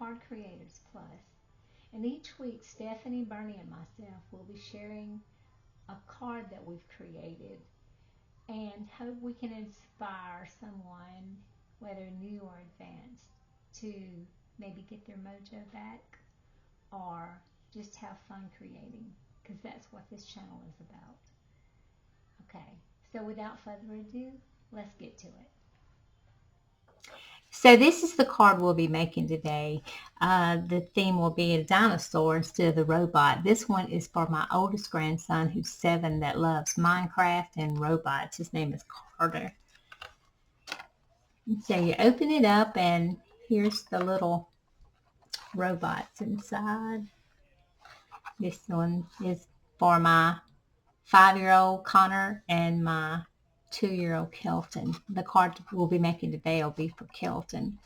Card Creators Plus. And each week, Stephanie, Bernie, and myself will be sharing a card that we've created and hope we can inspire someone, whether new or advanced, to maybe get their mojo back or just have fun creating, because that's what this channel is about. Okay, so without further ado, let's get to it. So this is the card we'll be making today. The theme will be a dinosaur instead of the robot. This one is for my oldest grandson, who's 7, that loves Minecraft and robots. His name is Carter. So you open it up, and here's the little robots inside. This one is for my 5-year-old Connor and my 2-year-old Kelton. The card we'll be making today will be for Kelton.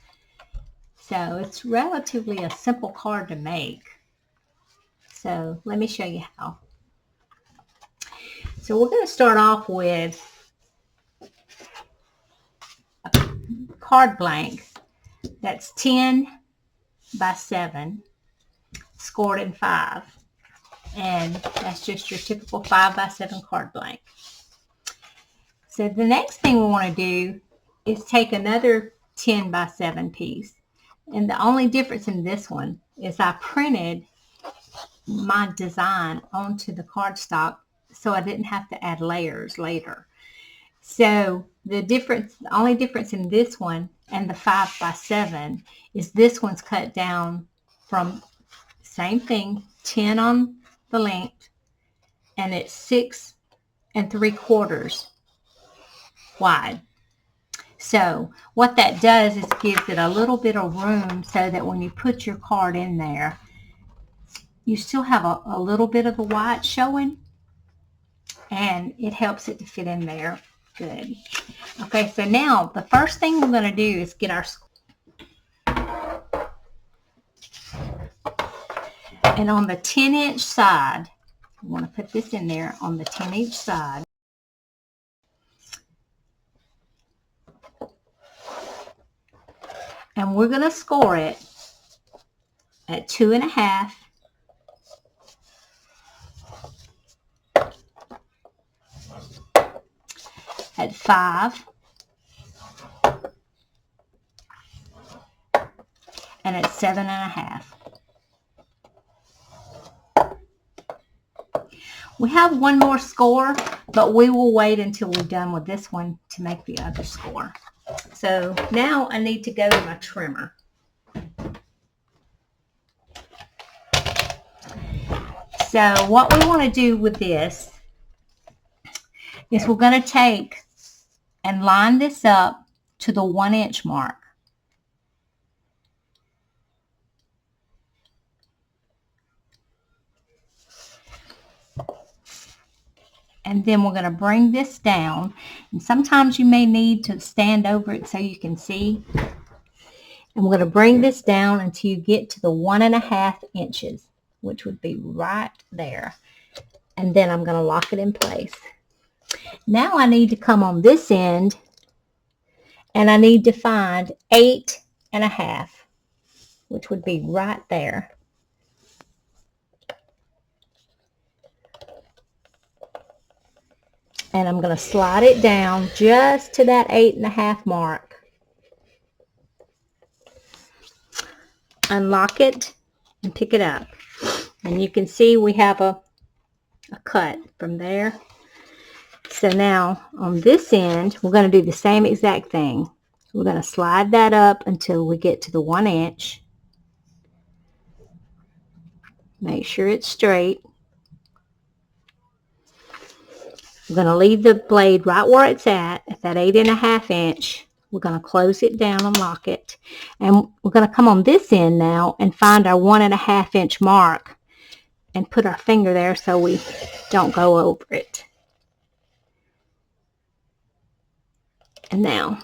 So it's relatively a simple card to make. So let me show you how. So we're going to start off with a card blank that's 10 by 7, scored in 5. And that's just your typical 5 by 7 card blank. So the next thing we want to do is take another 10 by 7 piece. And the only difference in this one is I printed my design onto the cardstock so I didn't have to add layers later. So the only difference in this one and the 5 by 7 is this one's cut down from, same thing, 10 on the length, and it's 6 3/4 wide. So what that does is gives it a little bit of room so that when you put your card in there, you still have a little bit of the white showing, and it helps it to fit in there good. Okay, so now the first thing we're going to do is get our, and on the 10-inch side, I want to put this in there on the 10-inch side. And we're going to score it at 2.5, at 5, and at 7.5. We have one more score, but we will wait until we're done with this one to make the other score. So now I need to go to my trimmer. So what we want to do with this is we're going to take and line this up to the 1-inch mark. And then we're going to bring this down. And sometimes you may need to stand over it so you can see. And we're going to bring this down until you get to the 1.5 inches, which would be right there. And then I'm going to lock it in place. Now I need to come on this end, and I need to find 8.5, which would be right there. And I'm going to slide it down just to that 8.5 mark. Unlock it and pick it up. And you can see we have a cut from there. So now on this end, we're going to do the same exact thing. We're going to slide that up until we get to the 1 inch. Make sure it's straight. We're going to leave the blade right where it's at that 8.5 inch. We're going to close it down and lock it. And we're going to come on this end now and find our 1.5 inch mark and put our finger there so we don't go over it. And now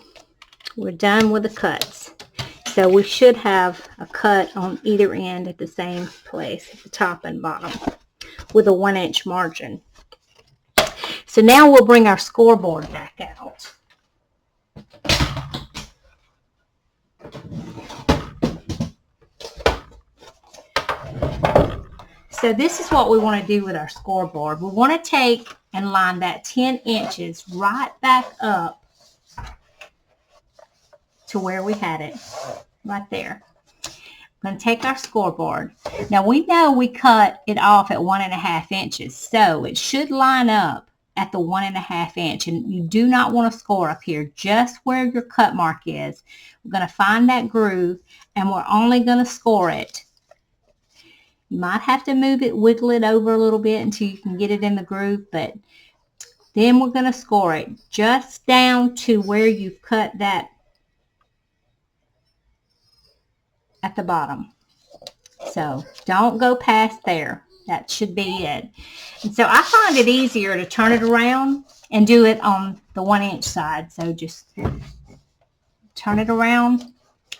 we're done with the cuts. So we should have a cut on either end at the same place, at the top and bottom, with a 1 inch margin. So now we'll bring our scoreboard back out. So this is what we want to do with our scoreboard. We want to take and line that 10 inches right back up to where we had it, right there. We're going to take our scoreboard. Now we know we cut it off at 1.5 inches, so it should line up at the 1.5 inch, and you do not want to score up here, just where your cut mark is. We're going to find that groove, and we're only going to score it. You might have to move it, wiggle it over a little bit until you can get it in the groove, but then we're going to score it just down to where you've cut that at the bottom. So don't go past there. That should be it. And so I find it easier to turn it around and do it on the 1 inch side. So just turn it around,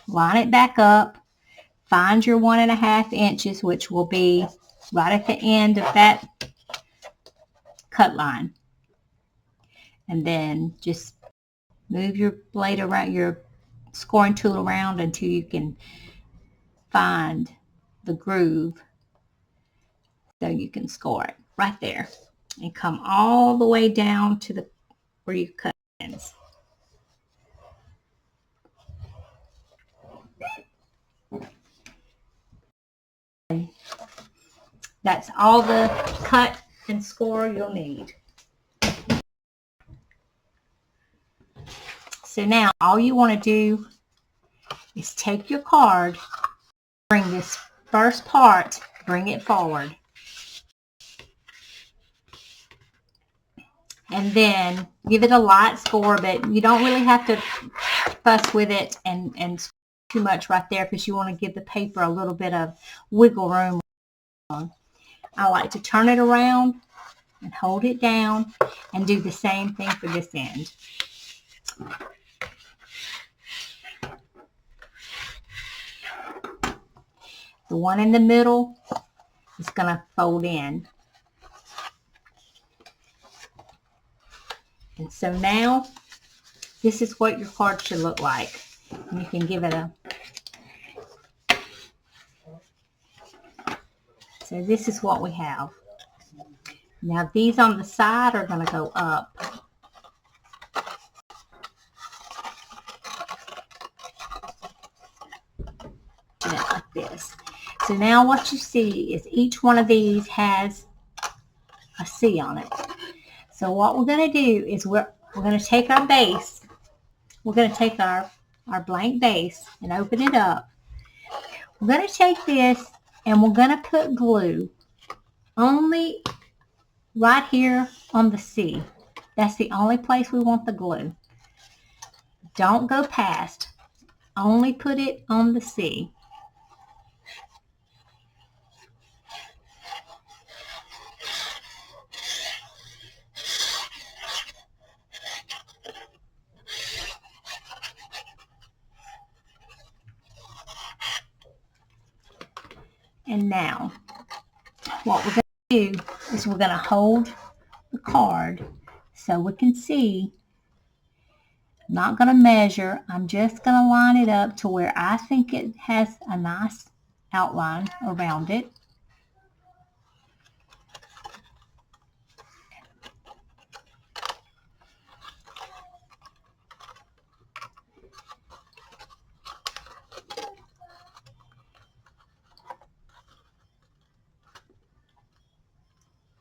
line it back up, find your 1.5 inches, which will be right at the end of that cut line. And then just move your blade around, your scoring tool around until you can find the groove so you can score it right there, and come all the way down to the where you cut ends. That's all the cut and score you'll need. So now all you want to do is take your card, bring this first part, bring it forward. And then give it a light score, but you don't really have to fuss with it and too much right there, because you want to give the paper a little bit of wiggle room. I like to turn it around and hold it down and do the same thing for this end. The one in the middle is going to fold in. And so now, this is what your card should look like. And you can give it a... So this is what we have. Now these on the side are going to go up. Like this. So now what you see is each one of these has a C on it. So what we're going to do is we're going to take our base. We're going to take our blank base and open it up. We're going to take this and we're going to put glue only right here on the C. That's the only place we want the glue. Don't go past. Only put it on the C. And now, what we're going to do is we're going to hold the card so we can see. I'm not going to measure. I'm just going to line it up to where I think it has a nice outline around it.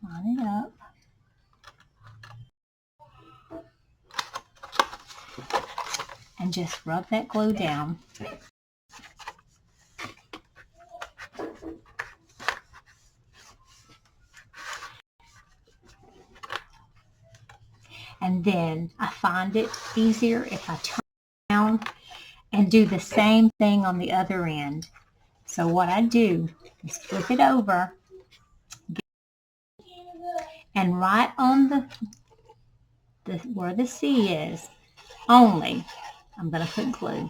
Line it up. And just rub that glue down. And then I find it easier if I turn around and do the same thing on the other end. So what I do is flip it over, and right on the where the C is, only I'm going to put glue.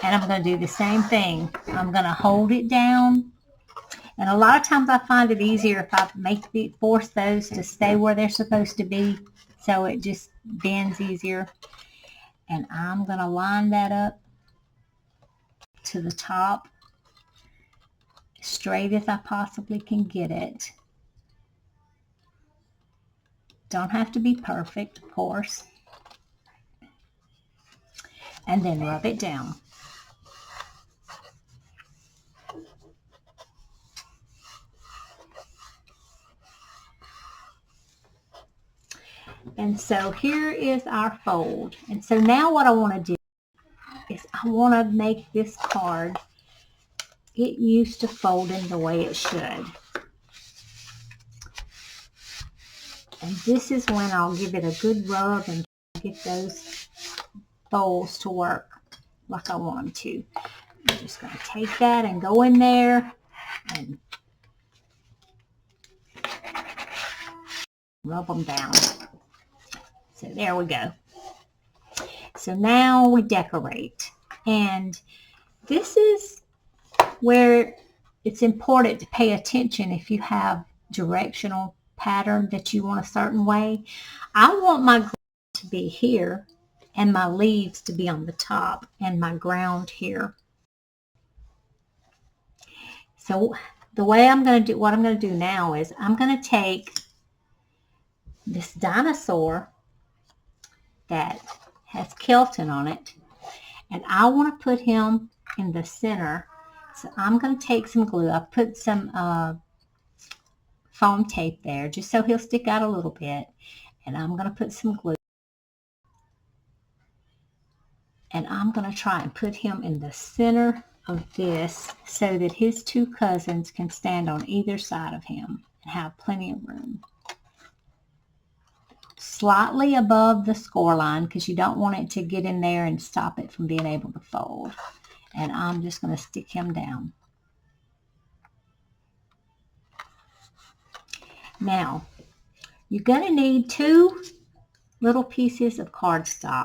And I'm going to do the same thing. I'm going to hold it down And a lot of times I find it easier if I force those to stay where they're supposed to be, so it just bends easier. And I'm going to line that up to the top, straight as I possibly can get it. Don't have to be perfect, of course. And then rub it down. And so here is our fold. And so now what I want to do is I want to make this card get used to folding the way it should. And this is when I'll give it a good rub and get those folds to work like I want them to. I'm just going to take that and go in there and rub them down. So there we go. So now we decorate. And this is where it's important to pay attention if you have directional pattern that you want a certain way. I want my ground to be here and my leaves to be on the top and my ground here. So the way I'm going to do, what I'm going to do now is I'm going to take this dinosaur that has Kelton on it, and I want to put him in the center. So I'm going to take some glue. I put some foam tape there just so he'll stick out a little bit, and I'm going to put some glue, and I'm going to try and put him in the center of this so that his two cousins can stand on either side of him and have plenty of room. Slightly above the score line because you don't want it to get in there and stop it from being able to fold. And I'm just going to stick him down. Now, you're going to need 2 little pieces of cardstock.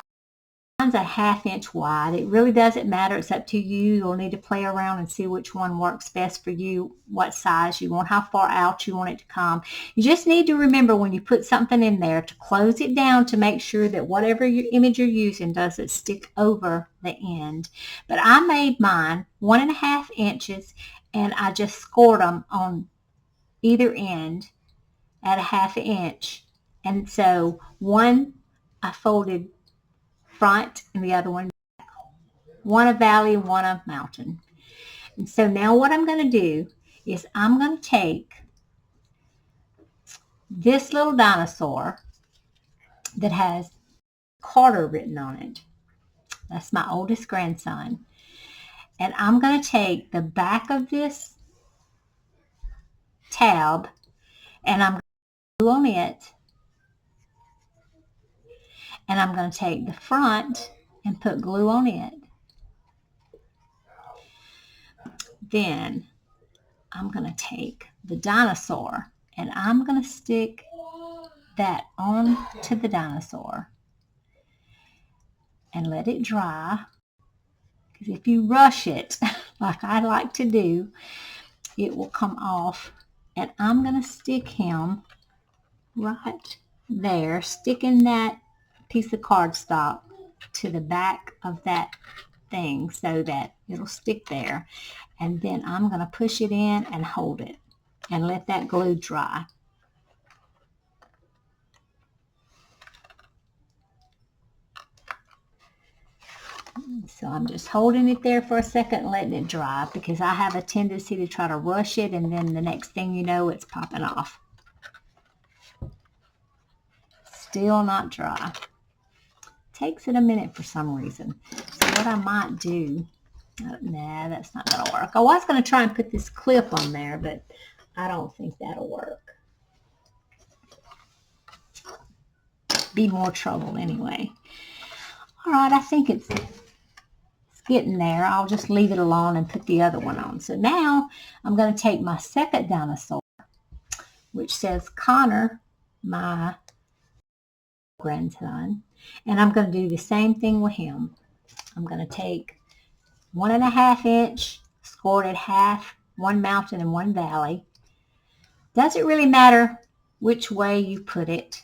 Mine's a 1/2 inch wide. It really doesn't matter. It's up to you. You'll need to play around and see which one works best for you, what size you want, how far out you want it to come. You just need to remember when you put something in there to close it down to make sure that whatever your image you're using doesn't stick over the end. But I made mine 1.5 inches, and I just scored them on either end at 1/2 inch. And so one I folded front and the other one back. One a valley, one a mountain. And so now what I'm going to do is I'm going to take this little dinosaur that has Carter written on it. That's my oldest grandson. And I'm going to take the back of this tab and I'm going to glue on it. And I'm going to take the front and put glue on it. Then I'm going to take the dinosaur and I'm going to stick that on to the dinosaur and let it dry. Because if you rush it, like I like to do, it will come off. And I'm going to stick him right there, sticking that piece of cardstock to the back of that thing so that it'll stick there. And then I'm going to push it in and hold it and let that glue dry. So I'm just holding it there for a second, letting it dry, because I have a tendency to try to rush it, and then the next thing you know, it's popping off. Still not dry. Takes it a minute for some reason. So what I might do, nah, that's not going to work. I was going to try and put this clip on there, but I don't think that'll work. Be more trouble anyway. All right, I think it's getting there. I'll just leave it alone and put the other one on. So now I'm going to take my second dinosaur, which says Connor, my grandson, and I'm going to do the same thing with him. I'm going to take 1.5 inch, scored it 1/2 one mountain and one valley. Doesn't really matter which way you put it,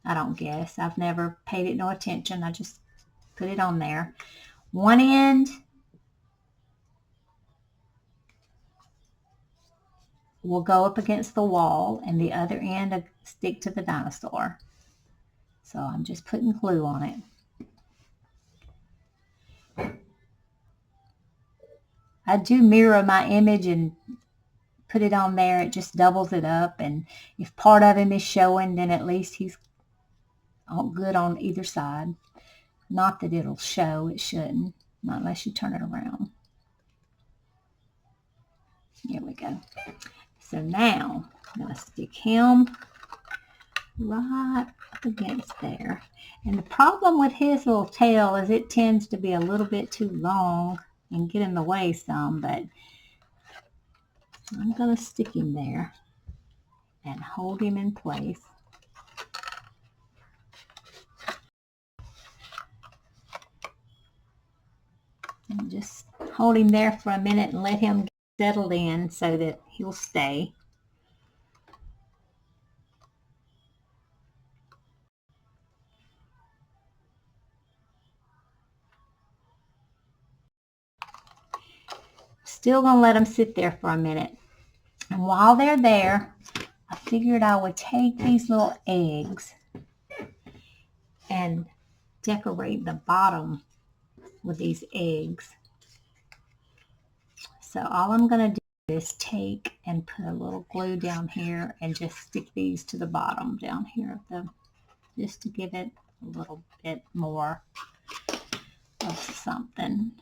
I don't guess. I've never paid it no attention. I just put it on there. One end will go up against the wall and the other end will stick to the dinosaur. So I'm just putting glue on it. I do mirror my image and put it on there. It just doubles it up, and if part of him is showing, then at least he's all good on either side. Not that it'll show, it shouldn't, not unless you turn it around. Here we go. So now I'm going to stick him right up against there. And the problem with his little tail is it tends to be a little bit too long and get in the way some, but I'm going to stick him there and hold him in place. And just hold him there for a minute and let him get settled in so that he'll stay. Still going to let them sit there for a minute. And while they're there, I figured I would take these little eggs and decorate the bottom with these eggs. So all I'm going to do is take and put a little glue down here and just stick these to the bottom down here, just to give it a little bit more of something.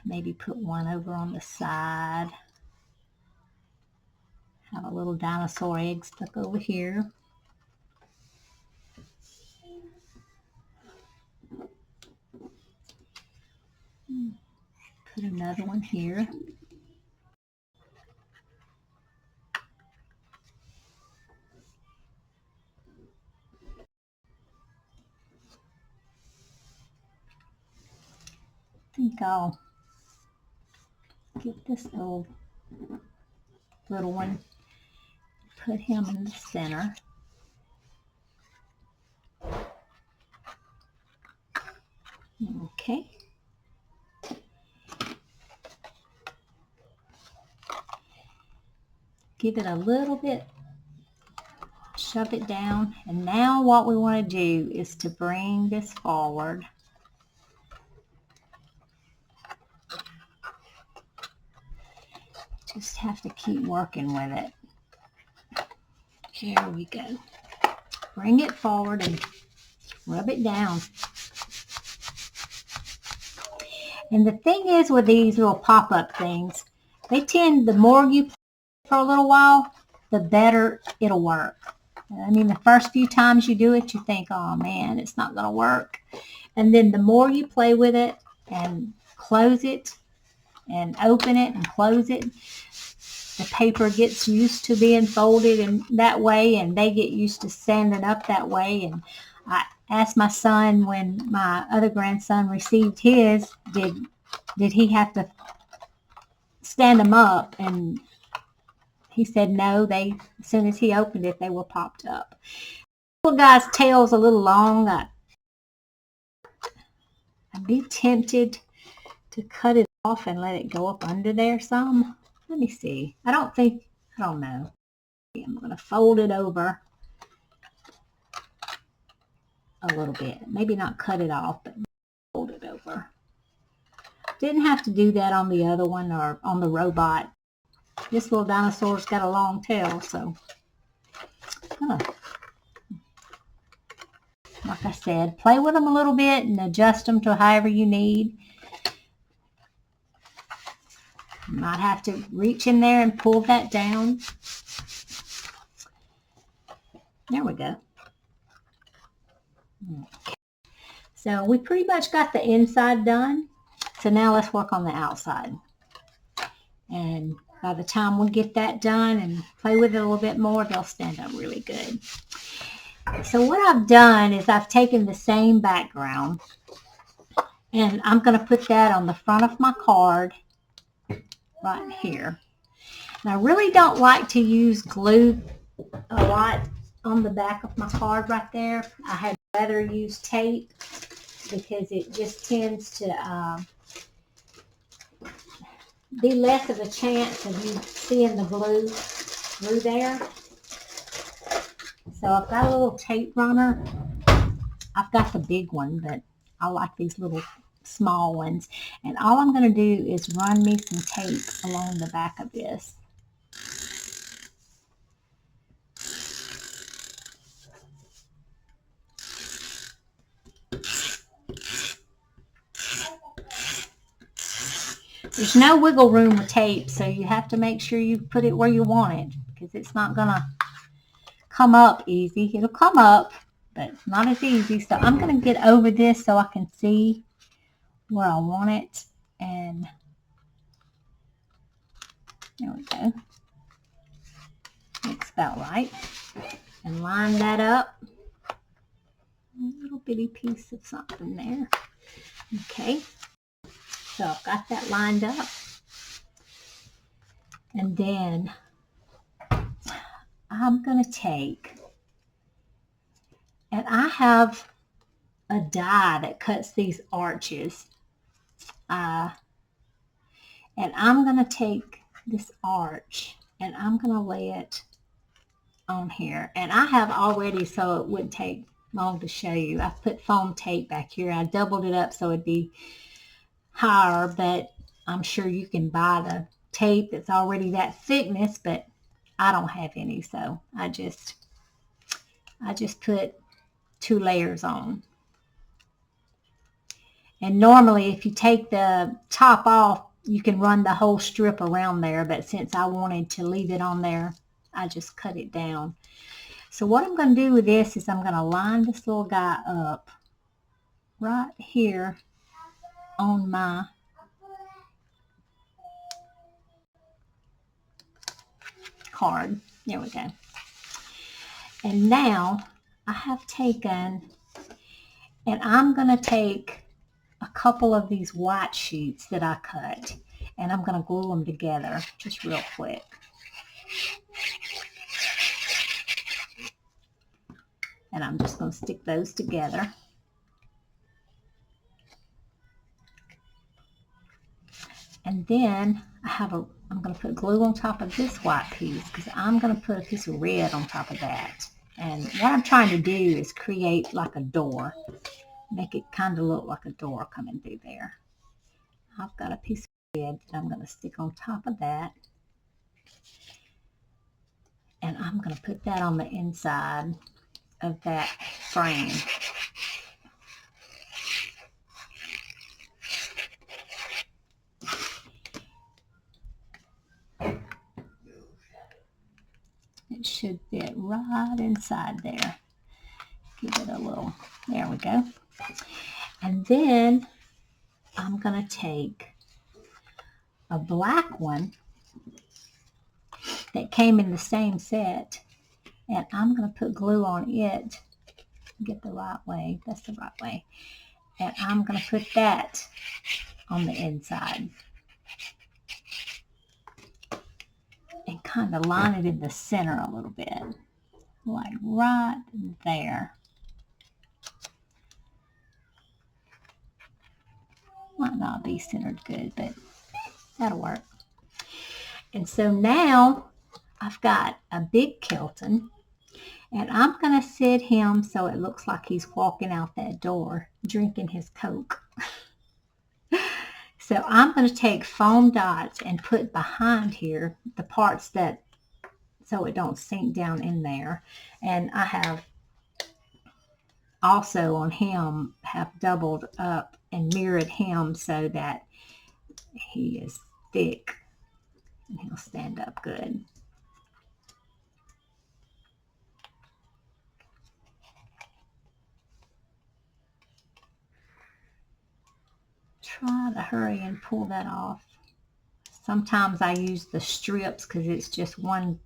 Maybe put one over on the side. Have a little dinosaur egg stuck over here. Put another one here. I think I'll get this little one, put him in the center. Okay. Give it a little bit, shove it down, and now what we want to do is to bring this forward. Just have to keep working with it. Here we go. Bring it forward and rub it down. And the thing is with these little pop-up things, they tend, the more you play for a little while, the better it'll work. I mean, the first few times you do it, you think, oh man, it's not going to work. And then the more you play with it and close it and open it and close it, the paper gets used to being folded in that way, and they get used to standing up that way. And I asked my son when my other grandson received his, did he have to stand them up? And he said no, as soon as he opened it, they were popped up. Little guy's tail's a little long. I'd be tempted to cut it off and let it go up under there some. Let me see. I don't know. I'm going to fold it over a little bit. Maybe not cut it off, but fold it over. Didn't have to do that on the other one or on the robot. This little dinosaur's got a long tail, so like I said, play with them a little bit and adjust them to however you need. You might have to reach in there and pull that down. There we go. Okay. So we pretty much got the inside done. So now let's work on the outside. And by the time we get that done and play with it a little bit more, they'll stand up really good. So what I've done is I've taken the same background And I'm going to put that on the front of my card right here. And I really don't like to use glue a lot on the back of my card right there. I had rather use tape because it just tends to be less of a chance of you seeing the glue through there. So I've got a little tape runner. I've got the big one, but I like these little small ones. And all I'm going to do is run me some tape along the back of this. There's no wiggle room with tape, so you have to make sure you put it where you want it, because it's not going to come up easy. It'll come up, but not as easy. So I'm going to get over this so I can see where I want it. And there we go. Looks about right. And line that up. A little bitty piece of something there. Okay. So I've got that lined up. And then I'm going to take, and I have a die that cuts these arches. And I'm going to take this arch and I'm going to lay it on here. And I have already, so it wouldn't take long to show you, I put foam tape back here. I doubled it up so it'd be higher, but I'm sure you can buy the tape that's already that thickness, but I don't have any, so I just put 2 layers on. And normally if you take the top off, you can run the whole strip around there, but since I wanted to leave it on there, I just cut it down. So what I'm going to do with this is I'm going to line this little guy up right here on my card. There we go. And now I have taken, and I'm going to take a couple of these white sheets that I cut, and I'm going to glue them together just real quick. And I'm just going to stick those together. And then I'm going to put glue on top of this white piece because I'm going to put a piece of red on top of that. And what I'm trying to do is create like a door. Make it kind of look like a door coming through there. I've got a piece of red that I'm going to stick on top of that. And I'm going to put that on the inside of that frame. It should fit right inside there. Give it a little, there we go. And then I'm going to take a black one that came in the same set, and I'm going to put glue on it. Get the right way, that's the right way. And I'm going to put that on the inside. And kind of line it in the center a little bit. Like right there. Might not be centered good, but that'll work. And so now I've got a big Kelton, and I'm going to sit him so it looks like he's walking out that door drinking his Coke. So I'm going to take foam dots and put behind here the parts that, so it don't sink down in there. And I have also on him have doubled up and mirrored him so that he is thick and he'll stand up good. Try to hurry and pull that off. Sometimes I use the strips because it's just one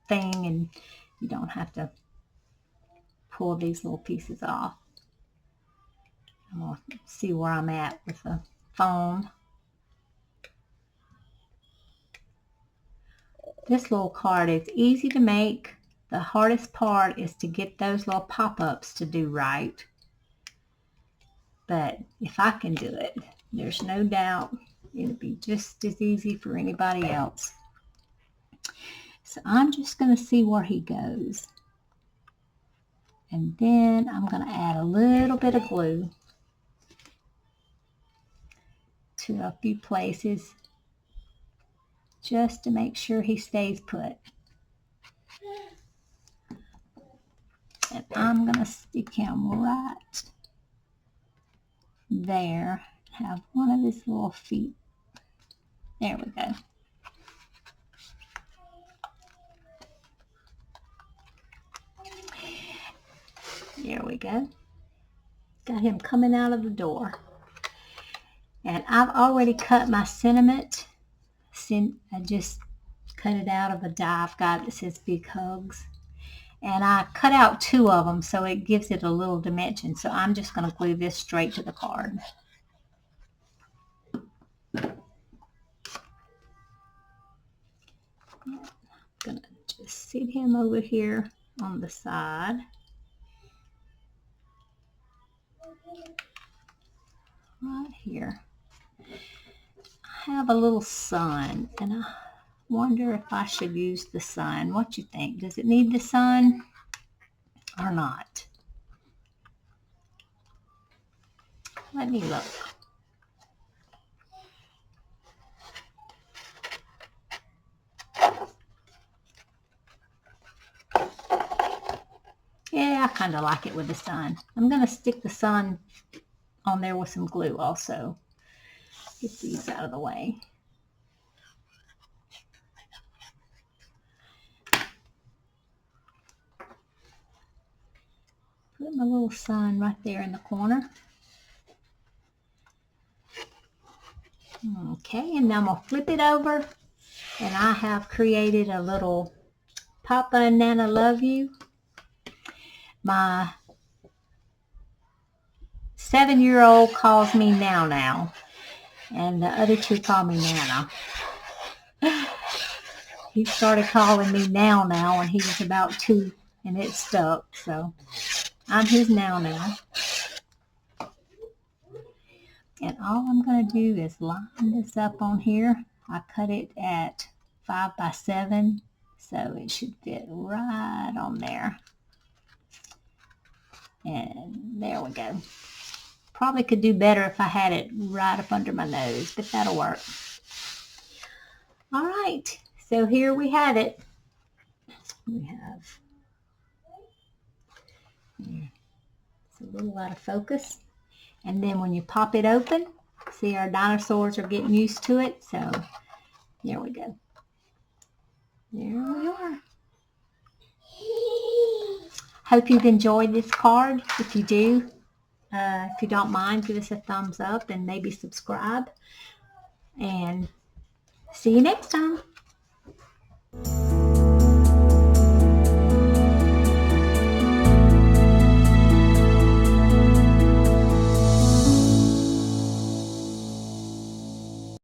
thing and you don't have to pull these little pieces off. I'm going to see where I'm at with the foam. This little card is easy to make. The hardest part is to get those little pop-ups to do right. But if I can do it, there's no doubt it'll be just as easy for anybody else. So I'm just going to see where he goes. And then I'm going to add a little bit of glue to a few places just to make sure he stays put. And I'm going to stick him right there. Have one of his little feet. There we go. There we go. Got him coming out of the door. And I've already cut my sentiment. I just cut it out of a die I've got that says Big Hugs. And I cut out 2 of them so it gives it a little dimension. So I'm just going to glue this straight to the card. I'm going to just sit him over here on the side. Right here. I have a little sun, and I wonder if I should use the sun. What you think? Does it need the sun or not? Let me look. Yeah, I kind of like it with the sun. I'm going to stick the sun on there with some glue also. Get these out of the way. Put my little sun right there in the corner. Okay, and now I'm going to flip it over. And I have created a little Papa and Nana Love You. My 7-year-old calls me Now Now. And the other 2 call me Nana. He started calling me Now Now when he was about 2, and it stuck. So I'm his Now Now. And all I'm going to do is line this up on here. I cut it at 5 by 7, so it should fit right on there. And there we go. Probably could do better if I had it right up under my nose, but that'll work. All right, so here we have it. We have, it's a little out of focus. And then when you pop it open, see our dinosaurs are getting used to it. So there we go. There we are. Hope you've enjoyed this card. If you do, if you don't mind, give us a thumbs up and maybe subscribe. And see you next time.